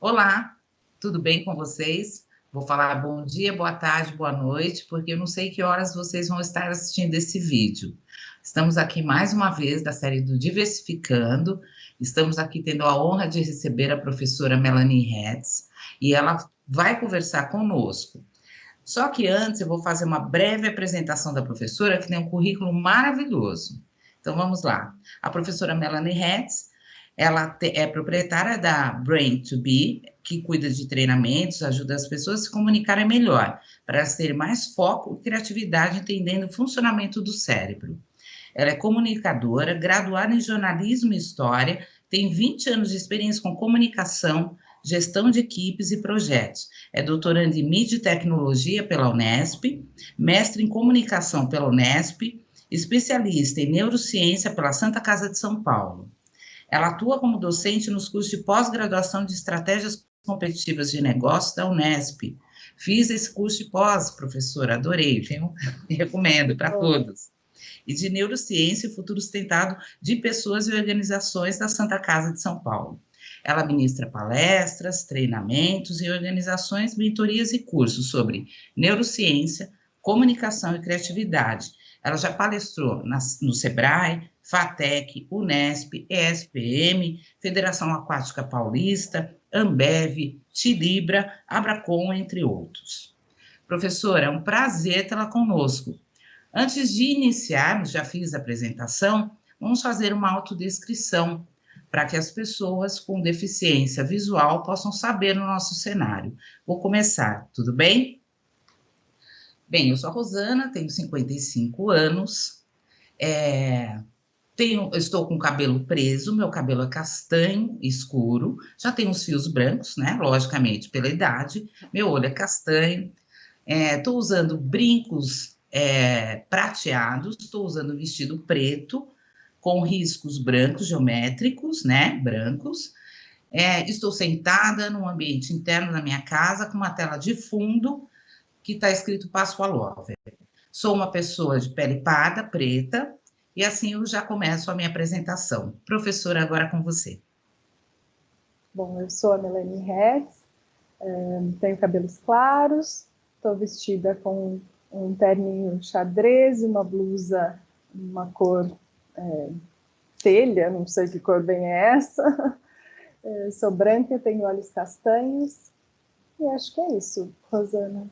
Olá, tudo bem com vocês? Vou falar bom dia, boa tarde, boa noite, porque eu não sei que horas vocês vão estar assistindo esse vídeo. Estamos aqui mais uma vez da série do Diversificando. Estamos aqui tendo a honra de receber a professora Melanie Hetz e ela vai conversar conosco. Só que antes eu vou fazer uma breve apresentação da professora, que tem um currículo maravilhoso. Então vamos lá. A professora Melanie Hetz, ela é proprietária da Brain2B, que cuida de treinamentos, ajuda as pessoas a se comunicarem melhor, para elas terem mais foco e criatividade, entendendo o funcionamento do cérebro. Ela é comunicadora, graduada em jornalismo e história, tem 20 anos de experiência com comunicação, gestão de equipes e projetos. É doutoranda em mídia e tecnologia pela Unesp, mestre em comunicação pela Unesp, especialista em neurociência pela Santa Casa de São Paulo. Ela atua como docente nos cursos de pós-graduação de estratégias competitivas de negócios da Unesp. Fiz esse curso de pós, professora, adorei, viu? Recomendo para todos. E de neurociência e futuro sustentado de pessoas e organizações da Santa Casa de São Paulo. Ela ministra palestras, treinamentos e organizações, mentorias e cursos sobre neurociência, comunicação e criatividade. Ela já palestrou no Sebrae, FATEC, Unesp, ESPM, Federação Aquática Paulista, Ambev, Tilibra, Abracom, entre outros. Professora, é um prazer tê-la conosco. Antes de iniciarmos, já fiz a apresentação, vamos fazer uma autodescrição para que as pessoas com deficiência visual possam saber o nosso cenário. Vou começar, tudo bem? Bem, eu sou a Rosana, tenho 55 anos, estou com o cabelo preso, meu cabelo é castanho escuro, já tenho os fios brancos, né? Logicamente, pela idade, meu olho é castanho, estou usando brincos prateados, estou usando vestido preto, com riscos brancos geométricos, né? Brancos. Estou sentada num ambiente interno da minha casa, com uma tela de fundo, que está escrito Pascoal Lover. Sou uma pessoa de pele parda, preta, e assim eu já começo a minha apresentação. Professora, agora com você. Bom, eu sou a Melanie Hetz, tenho cabelos claros, estou vestida com um terninho xadrez e uma blusa, uma cor telha, não sei que cor bem é essa. Sou branca, tenho olhos castanhos, e acho que é isso, Rosana.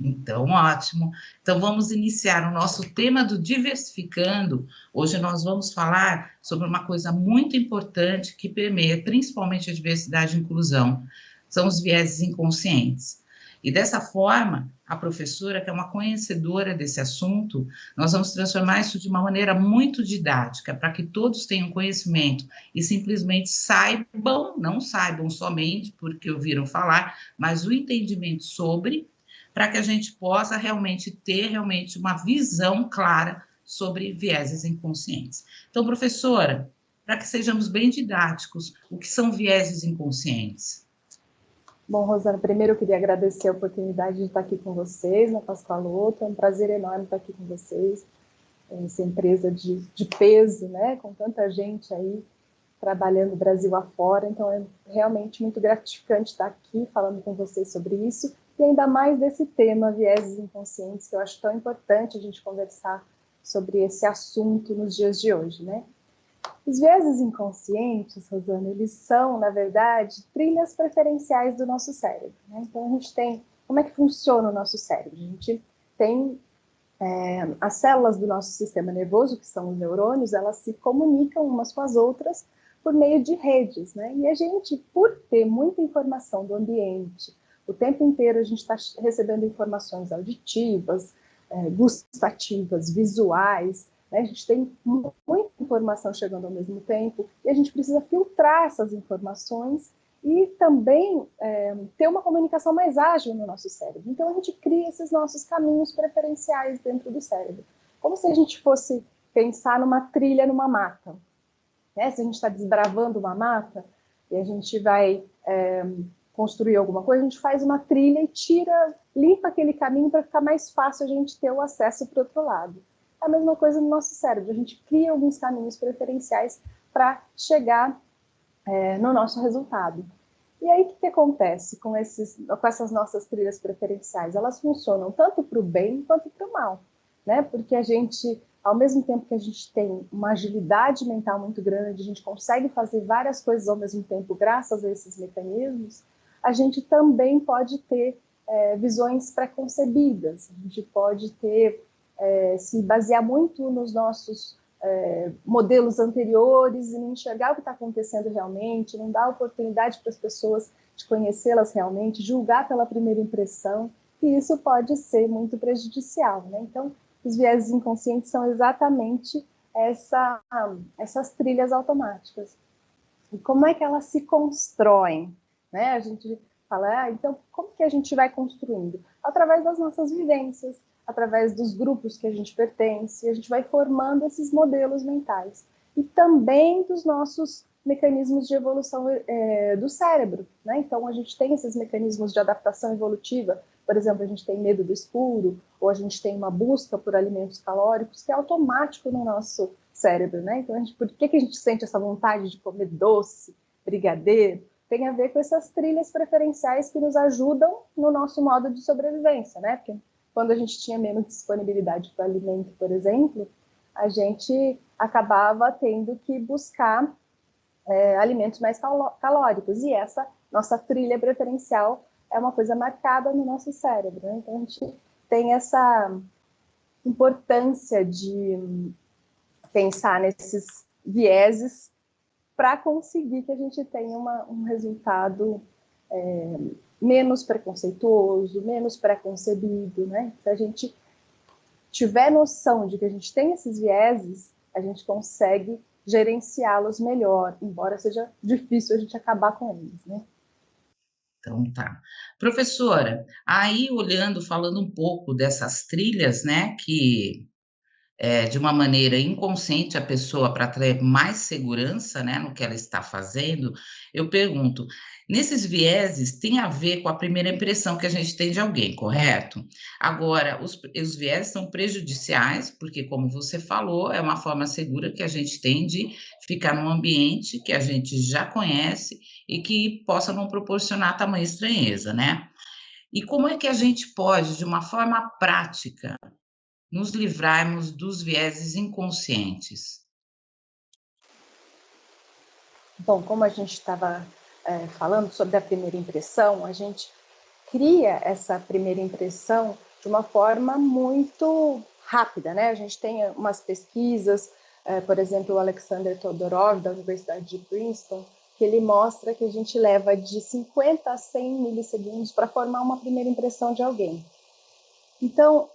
Então, ótimo. Então, vamos iniciar o nosso tema do Diversificando. Hoje nós vamos falar sobre uma coisa muito importante que permeia principalmente a diversidade e inclusão, são os vieses inconscientes. E dessa forma, a professora, que é uma conhecedora desse assunto, nós vamos transformar isso de uma maneira muito didática, para que todos tenham conhecimento e simplesmente saibam, não saibam somente porque ouviram falar, mas o entendimento sobre, para que a gente possa realmente ter uma visão clara sobre vieses inconscientes. Então, professora, para que sejamos bem didáticos, o que são vieses inconscientes? Bom, Rosana, primeiro eu queria agradecer a oportunidade de estar aqui com vocês na Pascoaloto. É um prazer enorme estar aqui com vocês, essa empresa de peso, né, com tanta gente aí trabalhando Brasil afora. Então é realmente muito gratificante estar aqui falando com vocês sobre isso, e ainda mais desse tema, vieses inconscientes, que eu acho tão importante a gente conversar sobre esse assunto nos dias de hoje, né? Os vieses inconscientes, Rosana, eles são, na verdade, trilhas preferenciais do nosso cérebro, né? Então, a gente tem... Como é que funciona o nosso cérebro? A gente tem as células do nosso sistema nervoso, que são os neurônios, elas se comunicam umas com as outras por meio de redes, né? E a gente, por ter muita informação do ambiente, o tempo inteiro a gente está recebendo informações auditivas, gustativas, visuais, né? A gente tem muita informação chegando ao mesmo tempo e a gente precisa filtrar essas informações e também ter uma comunicação mais ágil no nosso cérebro. Então, a gente cria esses nossos caminhos preferenciais dentro do cérebro. Como se a gente fosse pensar numa trilha numa mata. Né? Se a gente está desbravando uma mata e a gente vai construir alguma coisa, a gente faz uma trilha e limpa aquele caminho para ficar mais fácil a gente ter o acesso para o outro lado. É a mesma coisa no nosso cérebro. A gente cria alguns caminhos preferenciais para chegar no nosso resultado. E aí, o que acontece com essas nossas trilhas preferenciais? Elas funcionam tanto para o bem quanto para o mal, né? Porque a gente, ao mesmo tempo que a gente tem uma agilidade mental muito grande, a gente consegue fazer várias coisas ao mesmo tempo graças a esses mecanismos, a gente também pode ter visões pré-concebidas, a gente pode ter, se basear muito nos nossos modelos anteriores e não enxergar o que está acontecendo realmente, não dar oportunidade para as pessoas de conhecê-las realmente, julgar pela primeira impressão, e isso pode ser muito prejudicial, né? Então, os vieses inconscientes são exatamente essas trilhas automáticas. E como é que elas se constroem? Né? A gente fala, então, como que a gente vai construindo? Através das nossas vivências, através dos grupos que a gente pertence, a gente vai formando esses modelos mentais. E também dos nossos mecanismos de evolução do cérebro. Né? Então, a gente tem esses mecanismos de adaptação evolutiva, por exemplo, a gente tem medo do escuro, ou a gente tem uma busca por alimentos calóricos, que é automático no nosso cérebro, né? Então, por que a gente sente essa vontade de comer doce, brigadeiro? Tem a ver com essas trilhas preferenciais que nos ajudam no nosso modo de sobrevivência, né? Porque quando a gente tinha menos disponibilidade para alimento, por exemplo, a gente acabava tendo que buscar alimentos mais calóricos. E essa nossa trilha preferencial é uma coisa marcada no nosso cérebro. Né? Então, a gente tem essa importância de pensar nesses vieses para conseguir que a gente tenha um resultado menos preconceituoso, menos preconcebido, né? Se a gente tiver noção de que a gente tem esses vieses, a gente consegue gerenciá-los melhor, embora seja difícil a gente acabar com eles, né? Então tá. Professora, aí olhando, falando um pouco dessas trilhas, né, que de uma maneira inconsciente a pessoa para trazer mais segurança, né, no que ela está fazendo, eu pergunto, nesses vieses tem a ver com a primeira impressão que a gente tem de alguém, correto? Agora, os vieses são prejudiciais, porque como você falou, é uma forma segura que a gente tem de ficar num ambiente que a gente já conhece e que possa não proporcionar tamanha estranheza, né? E como é que a gente pode, de uma forma prática, nos livrarmos dos vieses inconscientes? Bom, como a gente estava falando sobre a primeira impressão, a gente cria essa primeira impressão de uma forma muito rápida, né? A gente tem umas pesquisas, por exemplo, o Alexander Todorov, da Universidade de Princeton, que ele mostra que a gente leva de 50 a 100 milissegundos para formar uma primeira impressão de alguém. Então,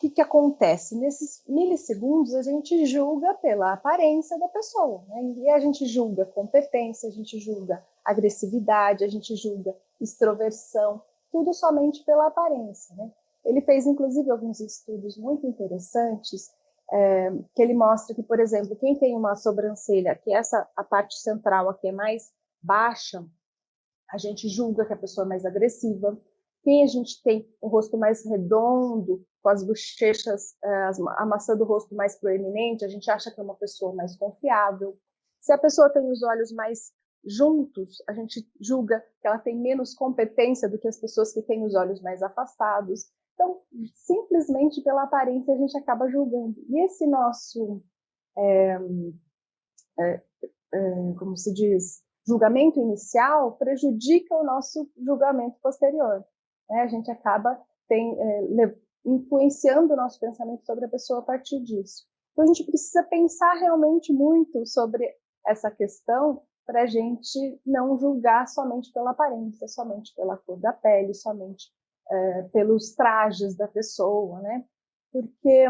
o que acontece? Nesses milissegundos, a gente julga pela aparência da pessoa, né? E a gente julga competência, a gente julga agressividade, a gente julga extroversão, tudo somente pela aparência, né? Ele fez, inclusive, alguns estudos muito interessantes, que ele mostra que, por exemplo, quem tem uma sobrancelha, que a parte central aqui é mais baixa, a gente julga que a pessoa é mais agressiva. Quem a gente tem o rosto mais redondo, com as bochechas, a maçã do rosto mais proeminente, a gente acha que é uma pessoa mais confiável. Se a pessoa tem os olhos mais juntos, a gente julga que ela tem menos competência do que as pessoas que têm os olhos mais afastados. Então, simplesmente pela aparência, a gente acaba julgando. E esse nosso, como se diz, julgamento inicial prejudica o nosso julgamento posterior. Né? A gente acaba influenciando o nosso pensamento sobre a pessoa a partir disso. Então, a gente precisa pensar realmente muito sobre essa questão para a gente não julgar somente pela aparência, somente pela cor da pele, somente pelos trajes da pessoa, né? Porque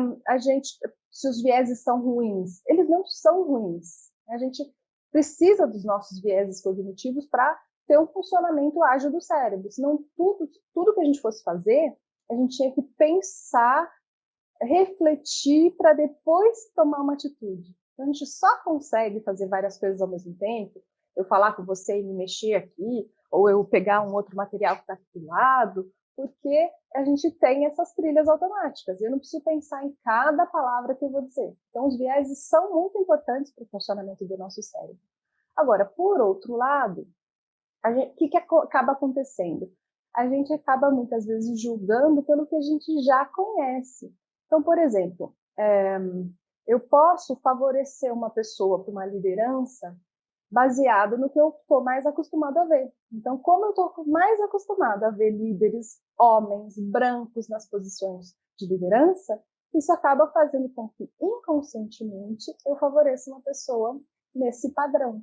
se os vieses são ruins, eles não são ruins. A gente precisa dos nossos vieses cognitivos para ter um funcionamento ágil do cérebro. Senão, tudo que a gente fosse fazer, a gente tinha que pensar, refletir para depois tomar uma atitude. Então, a gente só consegue fazer várias coisas ao mesmo tempo, eu falar com você e me mexer aqui, ou eu pegar um outro material que está aqui do lado, porque a gente tem essas trilhas automáticas. Eu não preciso pensar em cada palavra que eu vou dizer. Então, os vieses são muito importantes para o funcionamento do nosso cérebro. Agora, por outro lado, o que acaba acontecendo? A gente acaba muitas vezes julgando pelo que a gente já conhece. Então, por exemplo, eu posso favorecer uma pessoa para uma liderança baseado no que eu estou mais acostumado a ver. Então, como eu estou mais acostumado a ver líderes, homens, brancos nas posições de liderança, isso acaba fazendo com que, inconscientemente, eu favoreça uma pessoa nesse padrão.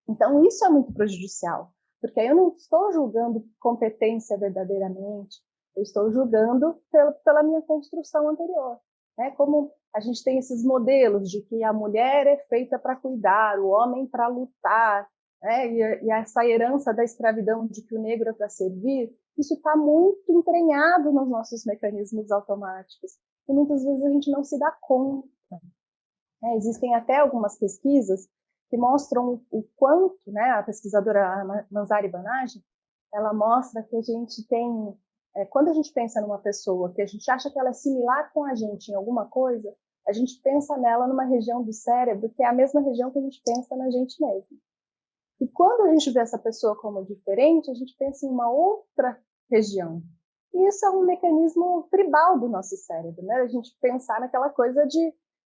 Então, isso é muito prejudicial, porque aí eu não estou julgando competência verdadeiramente, eu estou julgando pela minha construção anterior. Né? Como a gente tem esses modelos de que a mulher é feita para cuidar, o homem para lutar, né? E essa herança da escravidão de que o negro é para servir, isso está muito entranhado nos nossos mecanismos automáticos, e muitas vezes a gente não se dá conta. Existem até algumas pesquisas que mostram o quanto, né, a pesquisadora Manzari Banaji, ela mostra que a gente tem, quando a gente pensa numa pessoa que a gente acha que ela é similar com a gente em alguma coisa, a gente pensa nela numa região do cérebro que é a mesma região que a gente pensa na gente mesmo. E quando a gente vê essa pessoa como diferente, a gente pensa em uma outra região. E isso é um mecanismo tribal do nosso cérebro, né? A gente pensar naquela coisa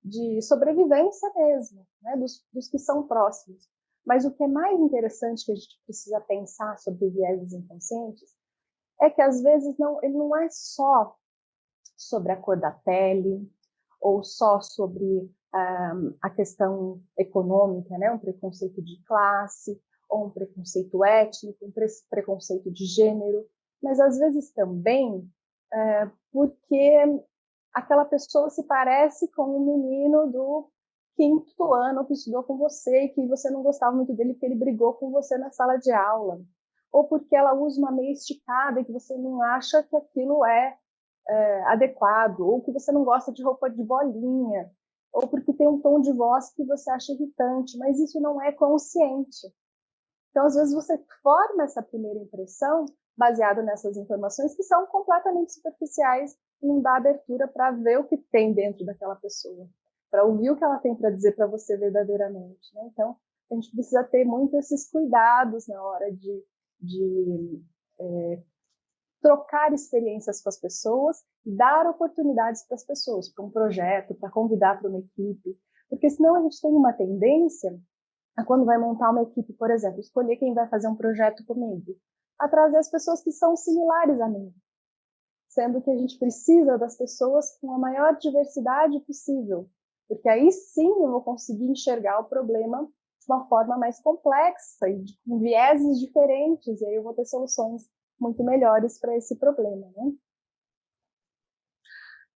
de sobrevivência mesmo, né? dos que são próximos. Mas o que é mais interessante que a gente precisa pensar sobre vieses inconscientes é que, às vezes, ele não é só sobre a cor da pele ou só sobre a questão econômica, né? Um preconceito de classe, ou um preconceito étnico, um preconceito de gênero, mas, às vezes, também porque aquela pessoa se parece com um menino do 5º ano que estudou com você e que você não gostava muito dele porque ele brigou com você na sala de aula. Ou porque ela usa uma meia esticada e que você não acha que aquilo é adequado. Ou que você não gosta de roupa de bolinha. Ou porque tem um tom de voz que você acha irritante. Mas isso não é consciente. Então, às vezes, você forma essa primeira impressão baseado nessas informações que são completamente superficiais e não dá abertura para ver o que tem dentro daquela pessoa, para ouvir o que ela tem para dizer para você verdadeiramente. Né? Então, a gente precisa ter muito esses cuidados na hora de trocar experiências com as pessoas e dar oportunidades para as pessoas, para um projeto, para convidar para uma equipe, porque senão a gente tem uma tendência a, quando vai montar uma equipe, por exemplo, escolher quem vai fazer um projeto comigo, a trazer as pessoas que são similares a mim, sendo que a gente precisa das pessoas com a maior diversidade possível, porque aí sim eu vou conseguir enxergar o problema de uma forma mais complexa e com vieses diferentes, e aí eu vou ter soluções muito melhores para esse problema, né?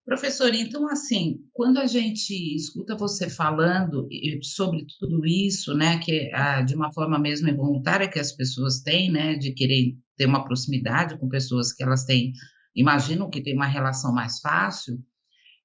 Professora, então, assim, quando a gente escuta você falando sobre tudo isso, né, que de uma forma mesmo involuntária que as pessoas têm, né, de querer ter uma proximidade com pessoas que elas têm, imaginam que tem uma relação mais fácil,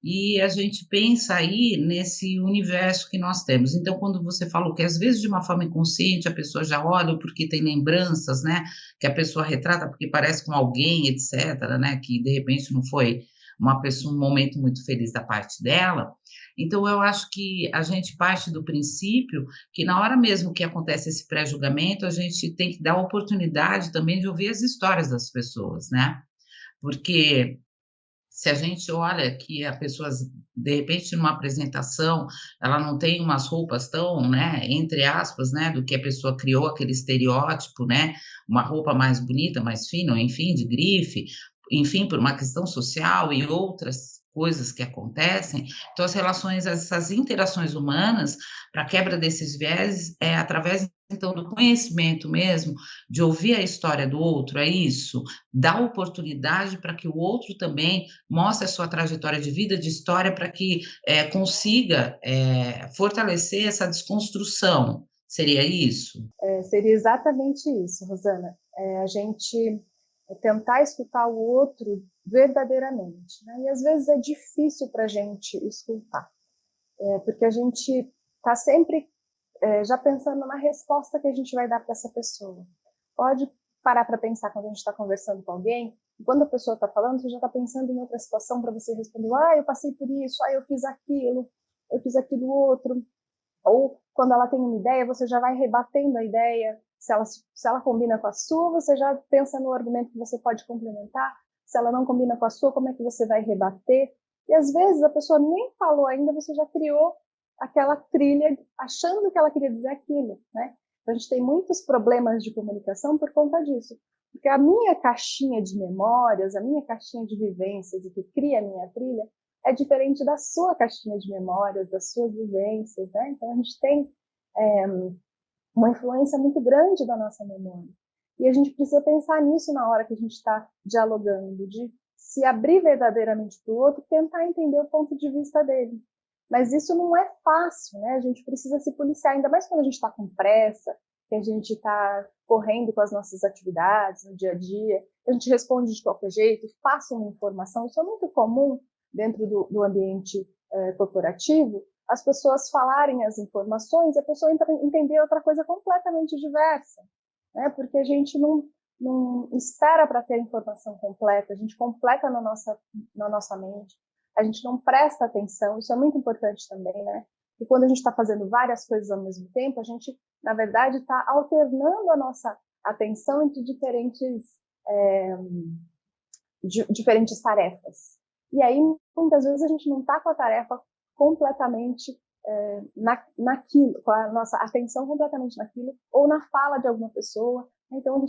e a gente pensa aí nesse universo que nós temos. Então, quando você falou que às vezes de uma forma inconsciente a pessoa já olha porque tem lembranças, né, que a pessoa retrata porque parece com alguém, etc., né, que de repente não foi uma pessoa, um momento muito feliz da parte dela. Então, eu acho que a gente parte do princípio que na hora mesmo que acontece esse pré-julgamento, a gente tem que dar a oportunidade também de ouvir as histórias das pessoas, né? Porque se a gente olha que a pessoa, de repente, numa apresentação, ela não tem umas roupas tão, né, entre aspas, né, do que a pessoa criou aquele estereótipo, né, uma roupa mais bonita, mais fina, enfim, de grife, enfim, por uma questão social e outras coisas que acontecem. Então, as relações, essas interações humanas, para a quebra desses viés, é através, então, do conhecimento mesmo, de ouvir a história do outro, é isso, dar oportunidade para que o outro também mostre a sua trajetória de vida, de história, para que consiga fortalecer essa desconstrução. Seria isso? Seria exatamente isso, Rosana. A gente tentar escutar o outro verdadeiramente. Né? E às vezes é difícil para a gente escutar, porque a gente está sempre já pensando na resposta que a gente vai dar para essa pessoa. Pode parar para pensar quando a gente está conversando com alguém, e quando a pessoa está falando, você já está pensando em outra situação para você responder, eu passei por isso, eu fiz aquilo outro. Ou quando ela tem uma ideia, você já vai rebatendo a ideia, Se ela combina com a sua, você já pensa no argumento que você pode complementar. Se ela não combina com a sua, como é que você vai rebater? E às vezes a pessoa nem falou ainda, você já criou aquela trilha achando que ela queria dizer aquilo, né? A gente tem muitos problemas de comunicação por conta disso. Porque a minha caixinha de memórias, a minha caixinha de vivências, o que cria a minha trilha, é diferente da sua caixinha de memórias, das suas vivências, né? Então a gente tem uma influência muito grande da nossa memória. E a gente precisa pensar nisso na hora que a gente está dialogando, de se abrir verdadeiramente para o outro, tentar entender o ponto de vista dele. Mas isso não é fácil, né? A gente precisa se policiar, ainda mais quando a gente está com pressa, que a gente está correndo com as nossas atividades no dia a dia, a gente responde de qualquer jeito, passa uma informação. Isso é muito comum dentro do ambiente corporativo, as pessoas falarem as informações e a pessoa entender outra coisa completamente diversa, né? Porque a gente não espera para ter a informação completa, a gente completa na nossa mente, a gente não presta atenção, isso é muito importante também, né? E quando a gente está fazendo várias coisas ao mesmo tempo, a gente, na verdade, está alternando a nossa atenção entre diferentes tarefas. E aí, muitas vezes, a gente não está com a tarefa completamente naquilo, com a nossa atenção completamente naquilo, ou na fala de alguma pessoa. Então, a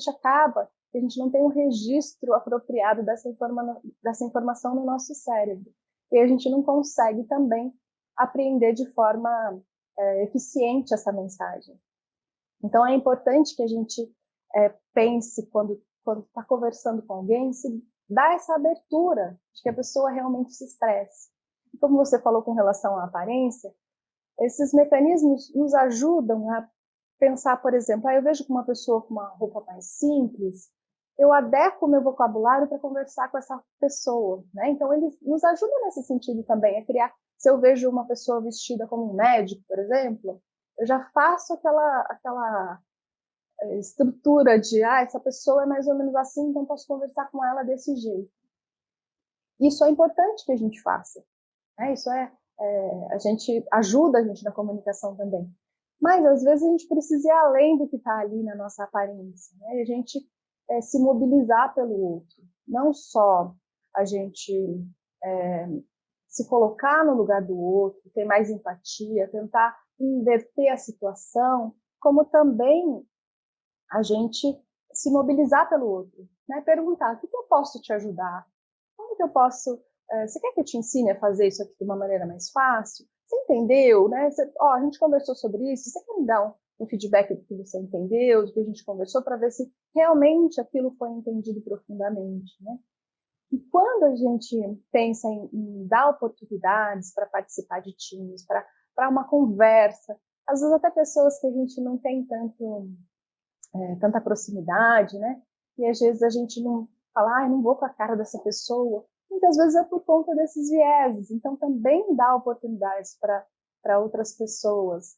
gente não tem um registro apropriado dessa informação no nosso cérebro. E a gente não consegue também apreender de forma eficiente essa mensagem. Então, é importante que a gente pense, quando está conversando com alguém, se dá essa abertura de que a pessoa realmente se expresse. E como você falou com relação à aparência, esses mecanismos nos ajudam a pensar, por exemplo, eu vejo que uma pessoa com uma roupa mais simples, eu adequo o meu vocabulário para conversar com essa pessoa, né? Então, eles nos ajudam nesse sentido também, a criar. Se eu vejo uma pessoa vestida como um médico, por exemplo, eu já faço aquela estrutura de, essa pessoa é mais ou menos assim, então posso conversar com ela desse jeito. Isso é importante que a gente faça, né? Isso a gente ajuda a gente na comunicação também. Mas, às vezes, a gente precisa ir além do que está ali na nossa aparência, né? E a gente se mobilizar pelo outro. Não só a gente se colocar no lugar do outro, ter mais empatia, tentar inverter a situação, como também a gente se mobilizar pelo outro, né? Perguntar, o que eu posso te ajudar? Como que eu posso... você quer que eu te ensine a fazer isso aqui de uma maneira mais fácil? Você entendeu, né? A gente conversou sobre isso, você quer me dar um feedback do que você entendeu, do que a gente conversou, para ver se realmente aquilo foi entendido profundamente, né? E quando a gente pensa em dar oportunidades para participar de times, para uma conversa, às vezes até pessoas que a gente não tem tanta proximidade, né? E às vezes a gente não fala, não vou com a cara dessa pessoa. Muitas vezes é por conta desses vieses. Então, também dá oportunidades para outras pessoas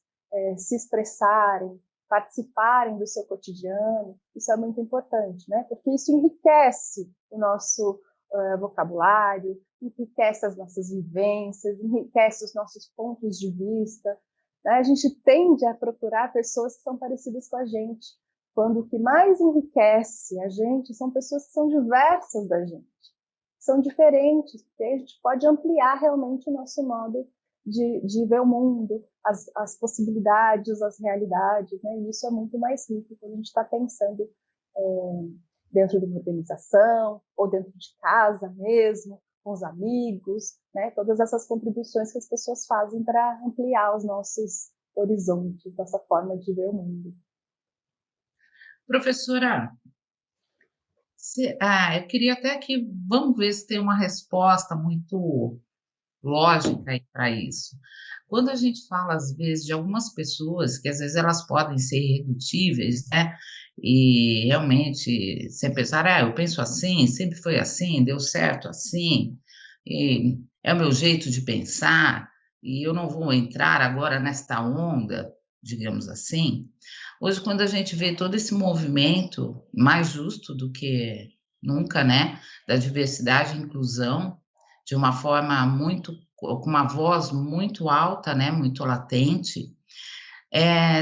se expressarem, participarem do seu cotidiano. Isso é muito importante, né? Porque isso enriquece o nosso vocabulário, enriquece as nossas vivências, enriquece os nossos pontos de vista, né? A gente tende a procurar pessoas que são parecidas com a gente, quando o que mais enriquece a gente são pessoas que são diversas da gente, são diferentes, porque a gente pode ampliar realmente o nosso modo de ver o mundo, as possibilidades, as realidades, né? E isso é muito mais rico quando a gente está pensando dentro de uma organização, ou dentro de casa mesmo, com os amigos, né? Todas essas contribuições que as pessoas fazem para ampliar os nossos horizontes, nossa forma de ver o mundo. Professora, eu queria até que, vamos ver se tem uma resposta muito lógica para isso. Quando a gente fala, às vezes, de algumas pessoas, que às vezes elas podem ser irredutíveis, né? E realmente, você pensar, eu penso assim, sempre foi assim, deu certo assim, e é o meu jeito de pensar, e eu não vou entrar agora nesta onda, digamos assim. Hoje, quando a gente vê todo esse movimento, mais justo do que nunca, né? Da diversidade e inclusão, de uma forma com uma voz muito alta, né, muito latente,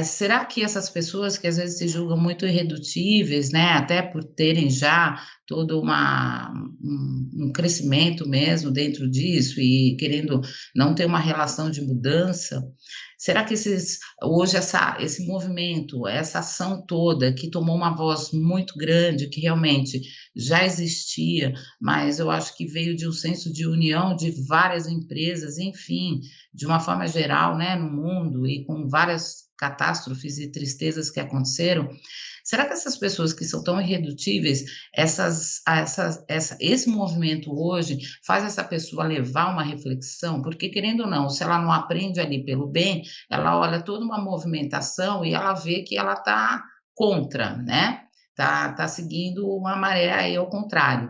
Será que essas pessoas que às vezes se julgam muito irredutíveis, né, até por terem já todo um crescimento mesmo dentro disso e querendo não ter uma relação de mudança, será que hoje esse movimento, essa ação toda que tomou uma voz muito grande, que realmente já existia, mas eu acho que veio de um senso de união de várias empresas, enfim, de uma forma geral, né, no mundo e com várias catástrofes e tristezas que aconteceram, será que essas pessoas que são tão irredutíveis, esse movimento hoje faz essa pessoa levar uma reflexão? Porque, querendo ou não, se ela não aprende ali pelo bem, ela olha toda uma movimentação e ela vê que ela está contra, né? Tá seguindo uma maré aí ao contrário.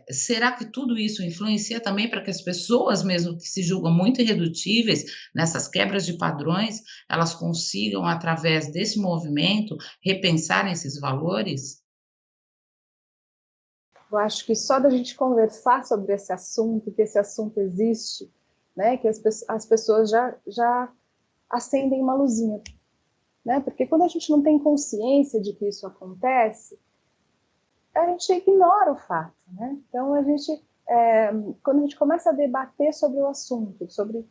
Será que tudo isso influencia também para que as pessoas, mesmo que se julgam muito irredutíveis nessas quebras de padrões, elas consigam, através desse movimento, repensar esses valores? Eu acho que só da gente conversar sobre esse assunto, que esse assunto existe, né, que as pessoas já acendem uma luzinha, né? Porque quando a gente não tem consciência de que isso acontece, a gente ignora o fato, né? Então quando a gente começa a debater sobre o assunto, sobre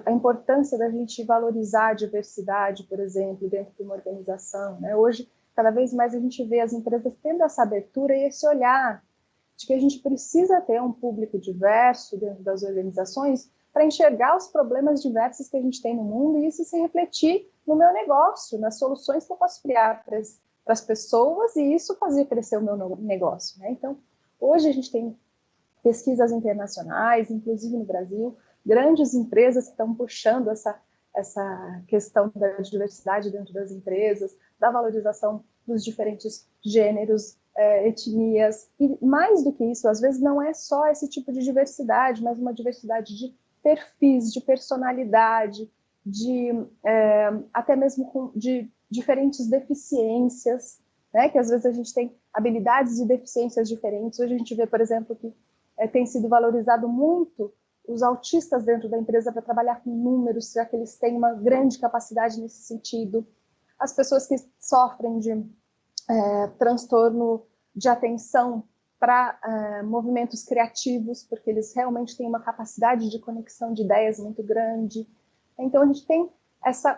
a importância da gente valorizar a diversidade, por exemplo, dentro de uma organização, né? Hoje, cada vez mais a gente vê as empresas tendo essa abertura e esse olhar de que a gente precisa ter um público diverso dentro das organizações para enxergar os problemas diversos que a gente tem no mundo e isso se refletir no meu negócio, nas soluções que eu posso criar para as pessoas e isso fazer crescer o meu negócio, né? Então, hoje a gente tem pesquisas internacionais, inclusive no Brasil, grandes empresas que estão puxando essa questão da diversidade dentro das empresas, da valorização dos diferentes gêneros, etnias, e mais do que isso, às vezes não é só esse tipo de diversidade, mas uma diversidade de perfis, de personalidade, até mesmo de diferentes deficiências, né? Que às vezes a gente tem habilidades e deficiências diferentes. Hoje a gente vê, por exemplo, que tem sido valorizado muito os autistas dentro da empresa para trabalhar com números, já que eles têm uma grande capacidade nesse sentido. As pessoas que sofrem de transtorno de atenção para movimentos criativos, porque eles realmente têm uma capacidade de conexão de ideias muito grande. Então, a gente tem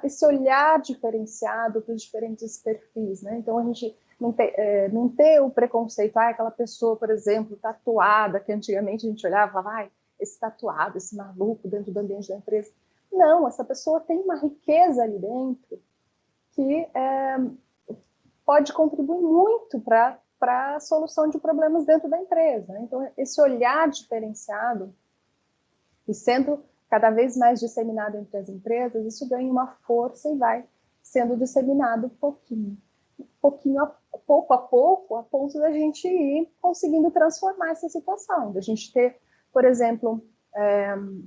esse olhar diferenciado para os diferentes perfis, né? Então, a gente não ter o preconceito, aquela pessoa, por exemplo, tatuada, que antigamente a gente olhava, esse tatuado, esse maluco dentro do ambiente da empresa. Não, essa pessoa tem uma riqueza ali dentro que pode contribuir muito para a solução de problemas dentro da empresa. Então, esse olhar diferenciado e sendo cada vez mais disseminado entre as empresas, isso ganha uma força e vai sendo disseminado pouco a pouco, a ponto da gente ir conseguindo transformar essa situação, da gente ter, por exemplo,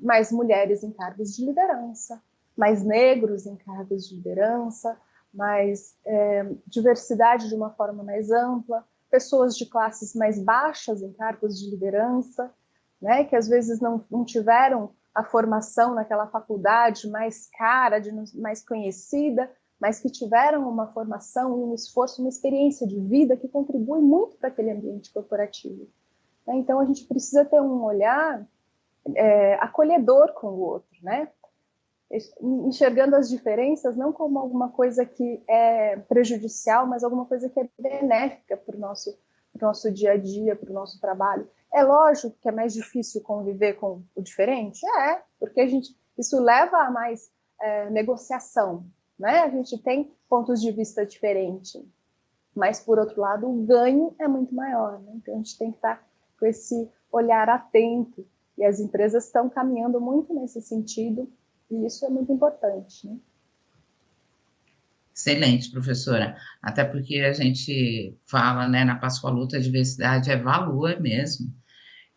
mais mulheres em cargos de liderança, mais negros em cargos de liderança, mais diversidade de uma forma mais ampla, pessoas de classes mais baixas em cargos de liderança, né, que às vezes não tiveram a formação naquela faculdade mais cara, mais conhecida, mas que tiveram uma formação, um esforço, uma experiência de vida que contribui muito para aquele ambiente corporativo. Então, a gente precisa ter um olhar acolhedor com o outro, né? Enxergando as diferenças não como alguma coisa que é prejudicial, mas alguma coisa que é benéfica para o nosso dia a dia, para o nosso trabalho. É lógico que é mais difícil conviver com o diferente? Porque isso leva a mais negociação, né? A gente tem pontos de vista diferentes, mas, por outro lado, o ganho é muito maior, né? Então, a gente tem que estar com esse olhar atento, e as empresas estão caminhando muito nesse sentido, e isso é muito importante, né? Excelente, professora. Até porque a gente fala, né, na Pascoal Luta, a diversidade é valor mesmo.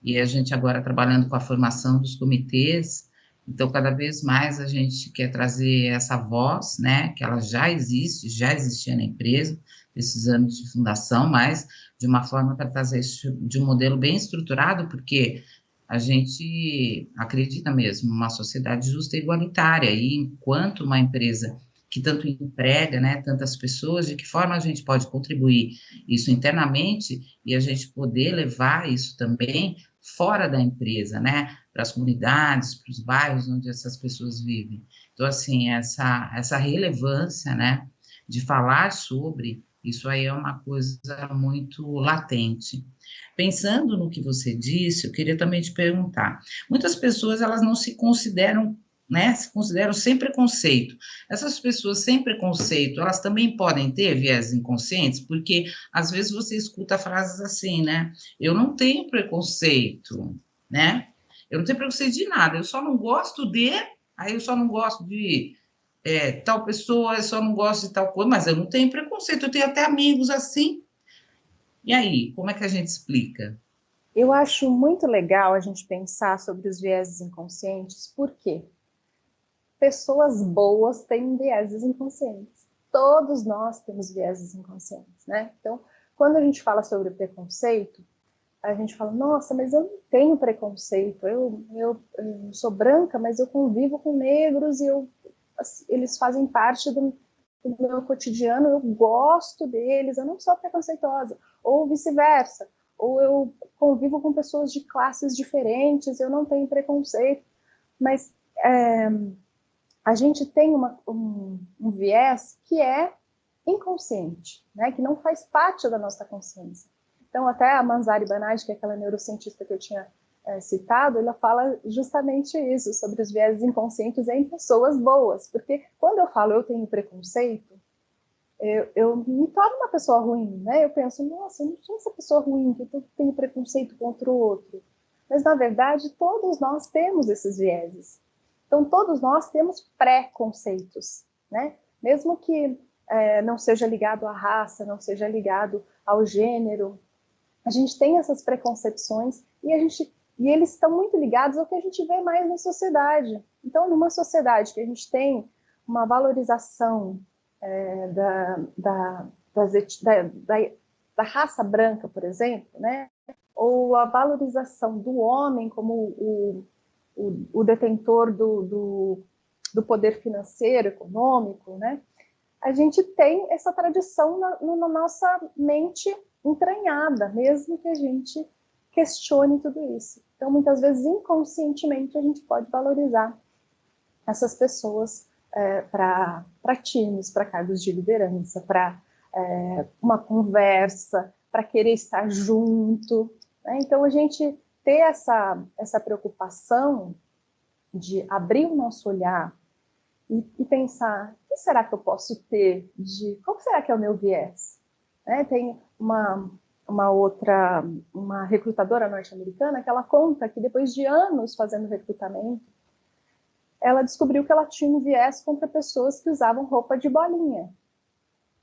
E a gente agora trabalhando com a formação dos comitês, então cada vez mais a gente quer trazer essa voz, né, que ela já existia na empresa, esses anos de fundação, mas de uma forma para trazer isso de um modelo bem estruturado, porque a gente acredita mesmo numa sociedade justa e igualitária, e enquanto uma empresa que tanto emprega, né, tantas pessoas, de que forma a gente pode contribuir isso internamente e a gente poder levar isso também fora da empresa, né, para as comunidades, para os bairros onde essas pessoas vivem. Então, assim, essa relevância, né, de falar sobre isso aí é uma coisa muito latente. Pensando no que você disse, eu queria também te perguntar, muitas pessoas, elas não se consideram, né, se consideram sem preconceito. Essas pessoas sem preconceito, elas também podem ter viés inconscientes, porque às vezes você escuta frases assim, né, eu não tenho preconceito, né, eu não tenho preconceito de nada, eu só não gosto de, aí eu só não gosto de tal pessoa, eu só não gosto de tal coisa, mas eu não tenho preconceito, eu tenho até amigos assim. E aí, como é que a gente explica? Eu acho muito legal a gente pensar sobre os vieses inconscientes, porque pessoas boas têm vieses inconscientes. Todos nós temos vieses inconscientes, né? Então, quando a gente fala sobre preconceito, a gente fala, nossa, mas eu não tenho preconceito, eu sou branca, mas eu convivo com negros e eles fazem parte do meu cotidiano, eu gosto deles, eu não sou preconceituosa, ou vice-versa, ou eu convivo com pessoas de classes diferentes, eu não tenho preconceito, mas a gente tem um viés que é inconsciente, né, que não faz parte da nossa consciência. Então, até a Manzari Banardi, que é aquela neurocientista que eu tinha citado, ela fala justamente isso, sobre os viés inconscientes em pessoas boas, porque quando eu falo eu tenho preconceito, eu me torno uma pessoa ruim, né? Eu penso, nossa, eu não sou essa pessoa ruim, que eu tenho preconceito contra o outro. Mas, na verdade, todos nós temos esses vieses. Então, todos nós temos preconceitos, né? Mesmo que não seja ligado à raça, não seja ligado ao gênero, a gente tem essas preconcepções e eles estão muito ligados ao que a gente vê mais na sociedade. Então, numa sociedade que a gente tem uma valorização da raça branca, por exemplo, né? Ou a valorização do homem como o detentor do poder financeiro, econômico, né? A gente tem essa tradição na nossa mente entranhada, mesmo que a gente questione tudo isso. Então, muitas vezes, inconscientemente, a gente pode valorizar essas pessoas para times, para cargos de liderança, para uma conversa, para querer estar junto. Né? Então, a gente ter essa preocupação de abrir o nosso olhar e pensar, o que será que eu posso ter qual será que é o meu viés? Né? Tem uma recrutadora norte-americana que ela conta que depois de anos fazendo recrutamento, ela descobriu que ela tinha um viés contra pessoas que usavam roupa de bolinha.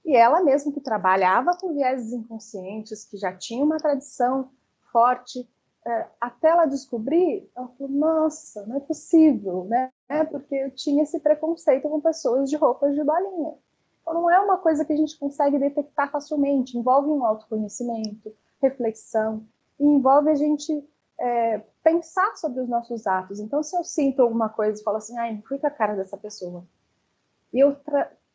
E ela mesma que trabalhava com vieses inconscientes, que já tinha uma tradição forte, até ela descobrir, ela falou, nossa, não é possível, né? Porque eu tinha esse preconceito com pessoas de roupas de bolinha. Então, não é uma coisa que a gente consegue detectar facilmente, envolve um autoconhecimento, reflexão, e envolve a gente pensar sobre os nossos atos. Então, se eu sinto alguma coisa e falo assim, ai, não fui com a cara dessa pessoa, e eu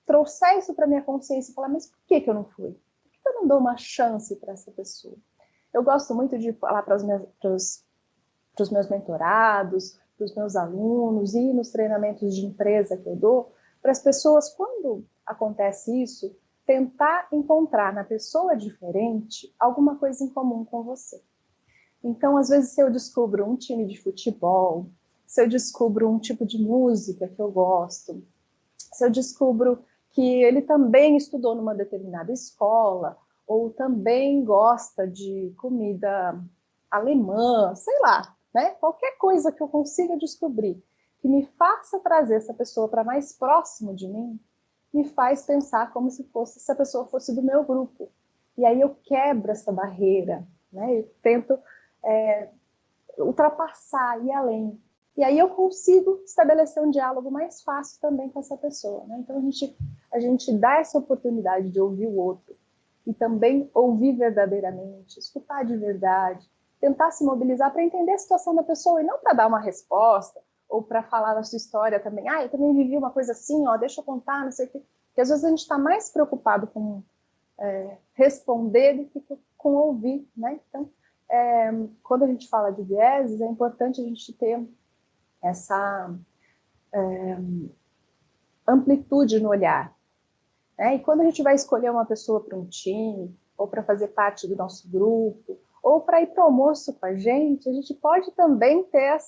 trouxer isso para minha consciência e falar, mas por que eu não fui? Por que eu não dou uma chance para essa pessoa? Eu gosto muito de falar para os meus mentorados, para os meus alunos e nos treinamentos de empresa que eu dou, para as pessoas, quando acontece isso, tentar encontrar na pessoa diferente alguma coisa em comum com você. Então, às vezes, se eu descubro um time de futebol, se eu descubro um tipo de música que eu gosto, se eu descubro que ele também estudou numa determinada escola, ou também gosta de comida alemã, sei lá, né? Qualquer coisa que eu consiga descobrir que me faça trazer essa pessoa para mais próximo de mim, me faz pensar como se essa pessoa fosse do meu grupo. E aí eu quebro essa barreira, né? Eu tento ultrapassar, ir além. E aí eu consigo estabelecer um diálogo mais fácil também com essa pessoa. Né? Então a gente dá essa oportunidade de ouvir o outro e também ouvir verdadeiramente, escutar de verdade, tentar se mobilizar para entender a situação da pessoa e não para dar uma resposta ou para falar da sua história também. Ah, eu também vivi uma coisa assim, ó, deixa eu contar, não sei o quê. Porque às vezes a gente está mais preocupado com responder do que com ouvir, né? Então, quando a gente fala de vieses, é importante a gente ter essa amplitude no olhar, né? E quando a gente vai escolher uma pessoa para um time, ou para fazer parte do nosso grupo, ou para ir para o almoço com a gente pode também ter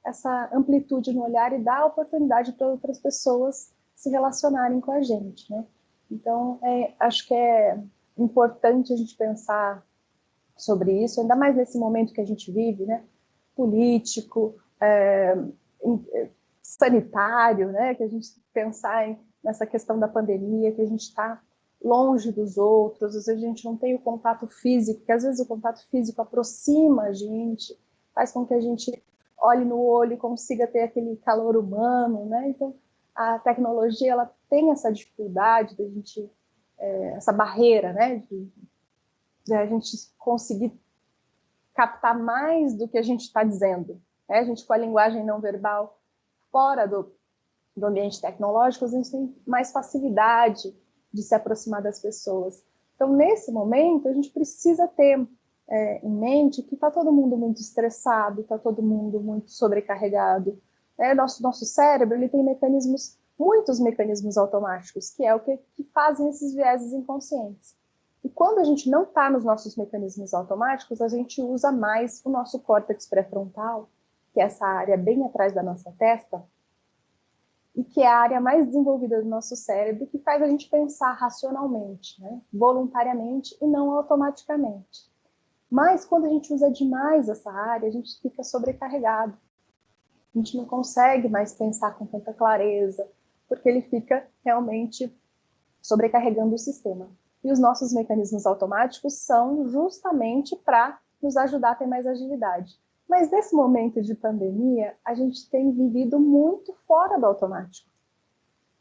essa amplitude no olhar e dar a oportunidade para outras pessoas se relacionarem com a gente, né? Então, acho que é importante a gente pensar sobre isso, ainda mais nesse momento que a gente vive, né? Político, sanitário, né? Que a gente pensar nessa questão da pandemia, que a gente está longe dos outros, às vezes a gente não tem o contato físico, porque às vezes o contato físico aproxima a gente, faz com que a gente olhe no olho e consiga ter aquele calor humano, né? Então, a tecnologia, ela tem essa dificuldade de a gente, essa barreira, né? De a gente conseguir captar mais do que a gente está dizendo, né? A gente, com a linguagem não verbal, fora do ambiente tecnológico, a gente tem mais facilidade de se aproximar das pessoas. Então, nesse momento, a gente precisa ter em mente que está todo mundo muito estressado, está todo mundo muito sobrecarregado. Nosso cérebro, ele tem muitos mecanismos automáticos, que é o que fazem esses vieses inconscientes. E quando a gente não está nos nossos mecanismos automáticos, a gente usa mais o nosso córtex pré-frontal, que é essa área bem atrás da nossa testa, e que é a área mais desenvolvida do nosso cérebro, que faz a gente pensar racionalmente, né? Voluntariamente e não automaticamente. Mas quando a gente usa demais essa área, a gente fica sobrecarregado. A gente não consegue mais pensar com tanta clareza, porque ele fica realmente sobrecarregando o sistema. E os nossos mecanismos automáticos são justamente para nos ajudar a ter mais agilidade. Mas nesse momento de pandemia, a gente tem vivido muito fora do automático,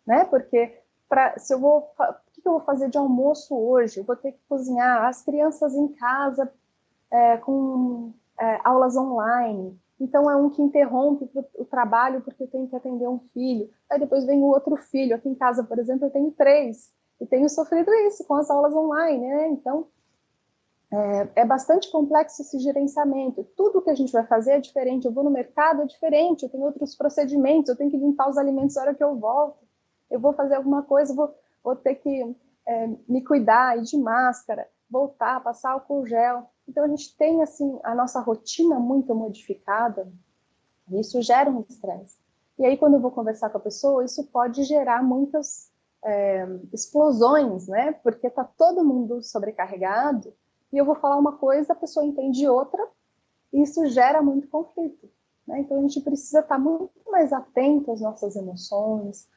né? Porque o que eu vou fazer de almoço hoje? Eu vou ter que cozinhar, as crianças em casa com aulas online. Então é um que interrompe o trabalho porque eu tenho que atender um filho. Aí depois vem o outro filho. Aqui em casa, por exemplo, eu tenho 3 e tenho sofrido isso com as aulas online, né? Então é bastante complexo esse gerenciamento. Tudo que a gente vai fazer é diferente. Eu vou no mercado, é diferente. Eu tenho outros procedimentos. Eu tenho que limpar os alimentos na hora que eu volto. Eu vou fazer alguma coisa, vou ter que me cuidar, ir de máscara, voltar, passar álcool gel. Então, a gente tem, assim, a nossa rotina muito modificada. E isso gera um estresse. E aí, quando eu vou conversar com a pessoa, isso pode gerar muitas explosões, né? Porque está todo mundo sobrecarregado e eu vou falar uma coisa, a pessoa entende outra, e isso gera muito conflito, né? Então, a gente precisa estar muito mais atento às nossas emoções,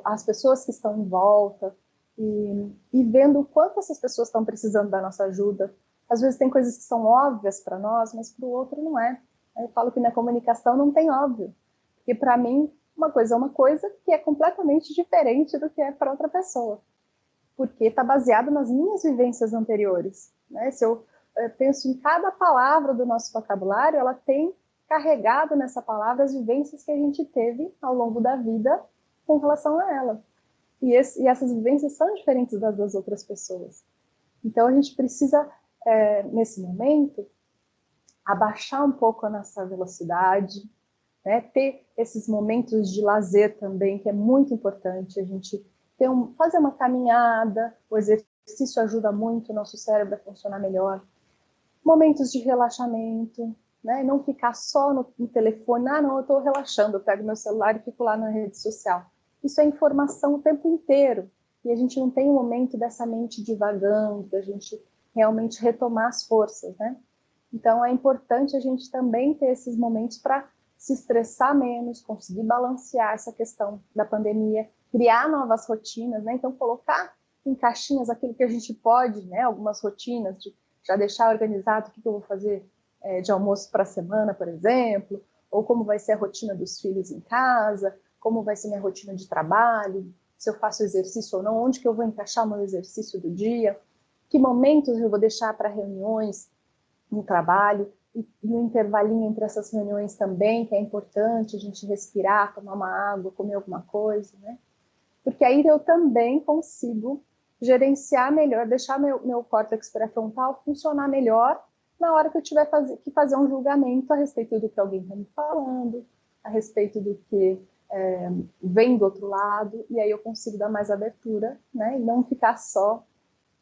às pessoas que estão em volta, e vendo o quanto essas pessoas estão precisando da nossa ajuda. Às vezes tem coisas que são óbvias para nós, mas para o outro não é. Eu falo que na comunicação não tem óbvio, porque para mim uma coisa é uma coisa que é completamente diferente do que é para outra pessoa, porque está baseado nas minhas vivências anteriores, né? Se eu penso em cada palavra do nosso vocabulário, ela tem carregado nessa palavra as vivências que a gente teve ao longo da vida com relação a ela. E essas vivências são diferentes das outras pessoas. Então, a gente precisa, nesse momento, abaixar um pouco a nossa velocidade, né? Ter esses momentos de lazer também, que é muito importante. A gente fazer uma caminhada, o exercício ajuda muito o nosso cérebro a funcionar melhor. Momentos de relaxamento, né? Não ficar só no telefone. Não, eu estou relaxando, eu pego meu celular e fico lá na rede social. Isso é informação o tempo inteiro. E a gente não tem um momento dessa mente divagando, da gente realmente retomar as forças, né? Então, é importante a gente também ter esses momentos para se estressar menos, conseguir balancear essa questão da pandemia, criar novas rotinas, né? Então, colocar em caixinhas aquilo que a gente pode, né? Algumas rotinas, de já deixar organizado o que eu vou fazer de almoço para a semana, por exemplo, ou como vai ser a rotina dos filhos em casa, como vai ser minha rotina de trabalho, se eu faço exercício ou não, onde que eu vou encaixar o meu exercício do dia, que momentos eu vou deixar para reuniões no trabalho. e o intervalinho entre essas reuniões também, que é importante a gente respirar, tomar uma água, comer alguma coisa, né? Porque aí eu também consigo gerenciar melhor, deixar meu córtex pré-frontal funcionar melhor na hora que eu tiver que fazer um julgamento a respeito do que alguém está me falando, a respeito do que vem do outro lado, e aí eu consigo dar mais abertura, né? E não ficar só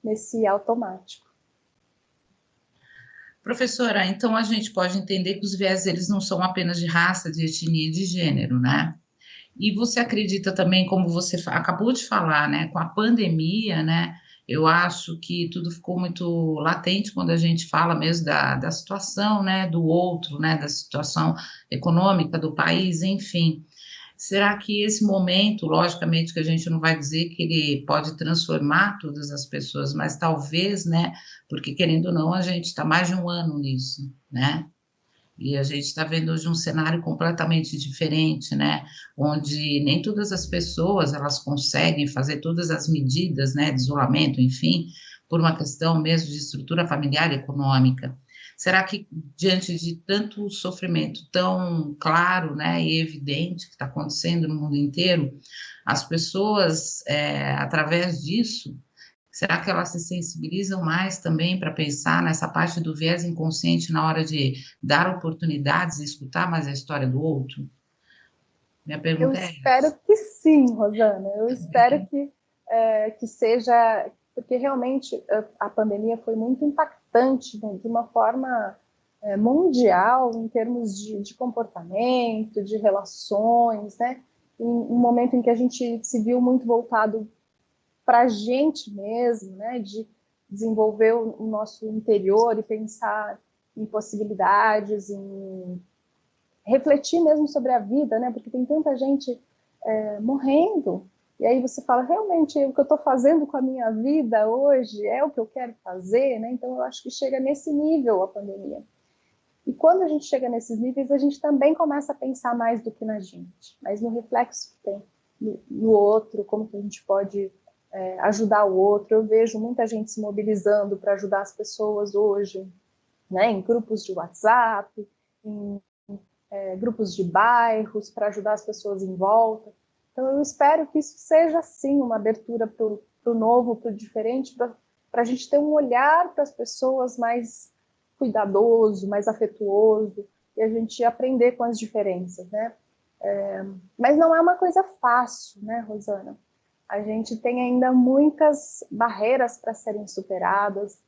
nesse automático. Professora, então a gente pode entender que os viés eles não são apenas de raça, de etnia e de gênero, né? E você acredita também, como você acabou de falar, né, com a pandemia, né, eu acho que tudo ficou muito latente quando a gente fala mesmo da situação, né, do outro, né, da situação econômica do país, enfim. Será que esse momento, logicamente que a gente não vai dizer que ele pode transformar todas as pessoas, mas talvez, né, porque querendo ou não, a gente está mais de um ano nisso, né? E a gente está vendo hoje um cenário completamente diferente, né? Onde nem todas as pessoas elas conseguem fazer todas as medidas, né, de isolamento, enfim, por uma questão mesmo de estrutura familiar e econômica. Será que diante de tanto sofrimento tão claro, né, e evidente que está acontecendo no mundo inteiro, as pessoas, através disso, será que elas se sensibilizam mais também para pensar nessa parte do viés inconsciente na hora de dar oportunidades e escutar mais a história do outro? Minha Eu pergunta é espero essa. que sim, Rosana. Eu espero que seja, porque realmente a pandemia foi muito impactante, né, de uma forma mundial em termos de comportamento, de relações, né? Em um momento em que a gente se viu muito voltado para a gente mesmo, né? De desenvolver o nosso interior e pensar em possibilidades, em refletir mesmo sobre a vida, né? Porque tem tanta gente morrendo. E aí você fala, realmente, o que eu estou fazendo com a minha vida hoje é o que eu quero fazer, né? Então eu acho que chega nesse nível a pandemia. E quando a gente chega nesses níveis, a gente também começa a pensar mais do que na gente, mas no reflexo que tem no outro, como que a gente pode ajudar o outro. Eu vejo muita gente se mobilizando para ajudar as pessoas hoje, né? Em grupos de WhatsApp, em grupos de bairros, para ajudar as pessoas em volta. Então, eu espero que isso seja, sim, uma abertura para o novo, para o diferente, para a gente ter um olhar para as pessoas mais cuidadoso, mais afetuoso, e a gente aprender com as diferenças, né? Mas não é uma coisa fácil, né, Rosana? A gente tem ainda muitas barreiras para serem superadas,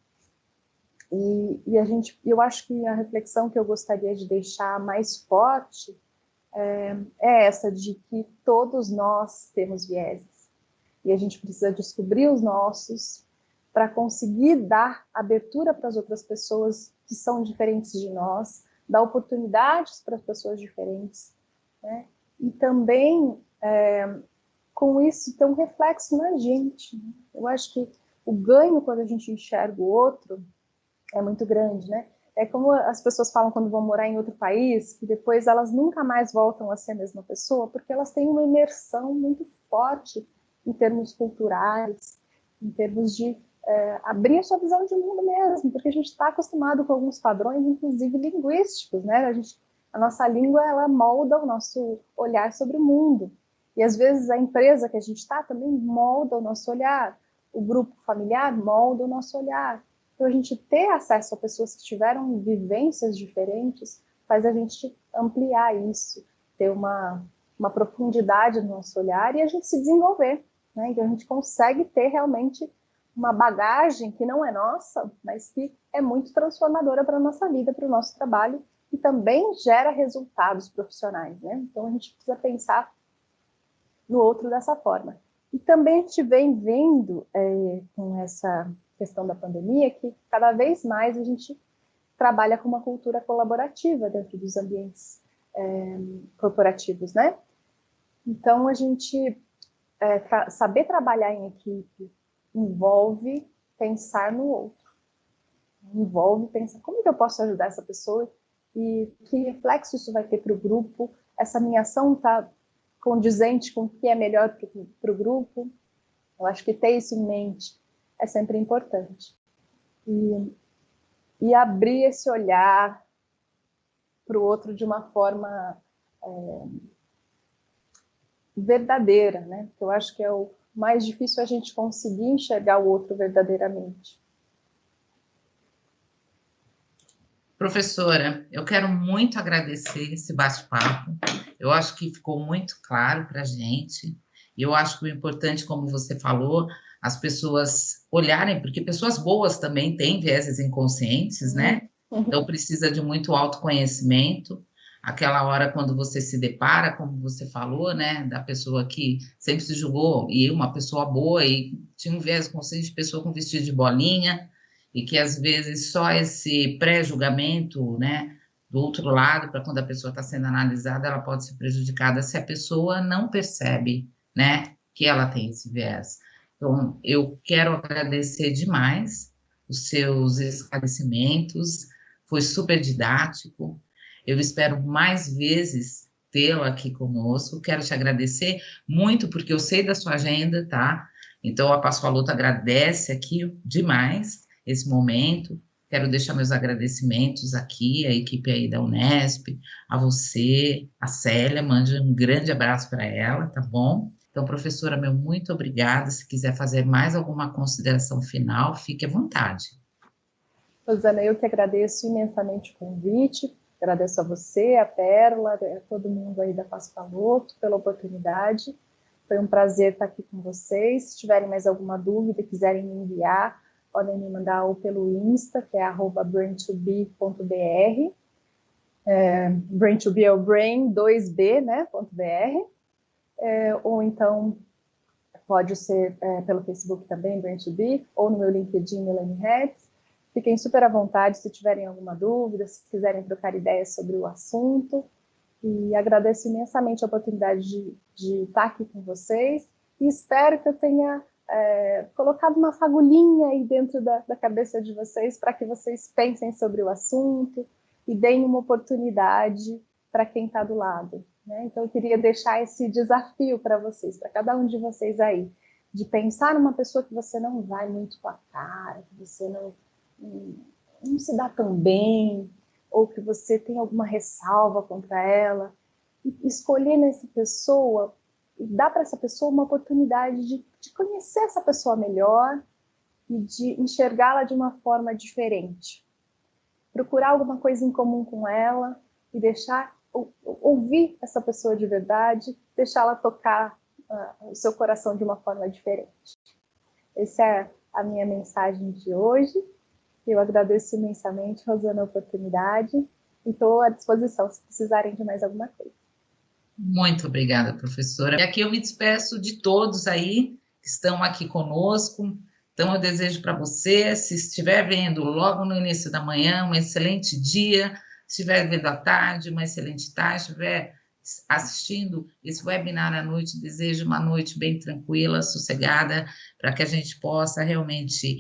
eu acho que a reflexão que eu gostaria de deixar mais forte é essa de que todos nós temos vieses e a gente precisa descobrir os nossos para conseguir dar abertura para as outras pessoas que são diferentes de nós, dar oportunidades para as pessoas diferentes, né? E também com isso ter um reflexo na gente, né? Eu acho que o ganho quando a gente enxerga o outro é muito grande, né? É como as pessoas falam quando vão morar em outro país, que depois elas nunca mais voltam a ser a mesma pessoa, porque elas têm uma imersão muito forte em termos culturais, em termos de abrir a sua visão de mundo mesmo, porque a gente está acostumado com alguns padrões, inclusive linguísticos, né? A nossa língua, ela molda o nosso olhar sobre o mundo. E às vezes a empresa que a gente está também molda o nosso olhar, o grupo familiar molda o nosso olhar. Então, a gente ter acesso a pessoas que tiveram vivências diferentes faz a gente ampliar isso, ter uma profundidade no nosso olhar e a gente se desenvolver, né? Então, a gente consegue ter realmente uma bagagem que não é nossa, mas que é muito transformadora para a nossa vida, para o nosso trabalho e também gera resultados profissionais, né? Então, a gente precisa pensar no outro dessa forma. E também a gente vem vendo com essa questão da pandemia que cada vez mais a gente trabalha com uma cultura colaborativa dentro dos ambientes corporativos, né? Então, a gente saber trabalhar em equipe envolve pensar no outro, envolve pensar como que eu posso ajudar essa pessoa e que reflexo isso vai ter para o grupo, essa minha ação está condizente com o que é melhor para o grupo. Eu acho que ter isso em mente é sempre importante. E abrir esse olhar para o outro de uma forma verdadeira, né? Eu acho que é o mais difícil a gente conseguir enxergar o outro verdadeiramente. Professora, eu quero muito agradecer esse bate-papo. Eu acho que ficou muito claro para a gente. E eu acho que o importante, como você falou, as pessoas olharem, porque pessoas boas também têm vieses inconscientes, né? Então precisa de muito autoconhecimento. Aquela hora quando você se depara, como você falou, né, da pessoa que sempre se julgou, e uma pessoa boa, e tinha um viés consciente de pessoa com vestido de bolinha, e que às vezes só esse pré-julgamento, né, do outro lado, para quando a pessoa está sendo analisada, ela pode ser prejudicada se a pessoa não percebe, né, que ela tem esse viés. Então, eu quero agradecer demais os seus esclarecimentos, foi super didático. Eu espero mais vezes tê-lo aqui conosco. Quero te agradecer muito, porque eu sei da sua agenda, tá? Então, a Pascoaloto agradece aqui demais esse momento. Quero deixar meus agradecimentos aqui, à equipe aí da Unesp, a você, a Célia, mande um grande abraço para ela, tá bom? Então, professora, meu muito obrigada. Se quiser fazer mais alguma consideração final, fique à vontade. Rosana, eu que agradeço imensamente o convite, agradeço a você, a Pérola, a todo mundo aí da Pascoaloto pela oportunidade. Foi um prazer estar aqui com vocês. Se tiverem mais alguma dúvida, quiserem me enviar, podem me mandar ou pelo Insta, que é @brain2b.br. Brain2b é o brain, 2b, né, .br. Ou então pode ser pelo Facebook também, Brain2b, ou no meu LinkedIn, Melanie Hertz. Fiquem super à vontade se tiverem alguma dúvida, se quiserem trocar ideias sobre o assunto. E agradeço imensamente a oportunidade de estar aqui com vocês. E espero que eu tenha colocado uma fagulhinha aí dentro da cabeça de vocês para que vocês pensem sobre o assunto e deem uma oportunidade para quem está do lado, né? Então, eu queria deixar esse desafio para vocês, para cada um de vocês aí, de pensar numa pessoa que você não vai muito com a cara, que você não se dá tão bem, ou que você tem alguma ressalva contra ela, e escolher nessa pessoa, e dar para essa pessoa uma oportunidade de conhecer essa pessoa melhor e de enxergá-la de uma forma diferente. Procurar alguma coisa em comum com ela e deixar, ouvir essa pessoa de verdade, deixá-la tocar o seu coração de uma forma diferente. Essa é a minha mensagem de hoje. Eu agradeço imensamente, Rosana, a oportunidade e estou à disposição se precisarem de mais alguma coisa. Muito obrigada, professora. E aqui eu me despeço de todos aí que estão aqui conosco. Então, eu desejo para você, se estiver vendo logo no início da manhã, um excelente dia. Se estiver vendo à tarde, uma excelente tarde. Se estiver assistindo esse webinar à noite, desejo uma noite bem tranquila, sossegada, para que a gente possa realmente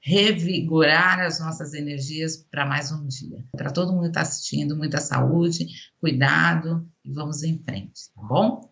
revigorar as nossas energias para mais um dia. Para todo mundo que está assistindo, muita saúde, cuidado e vamos em frente, tá bom?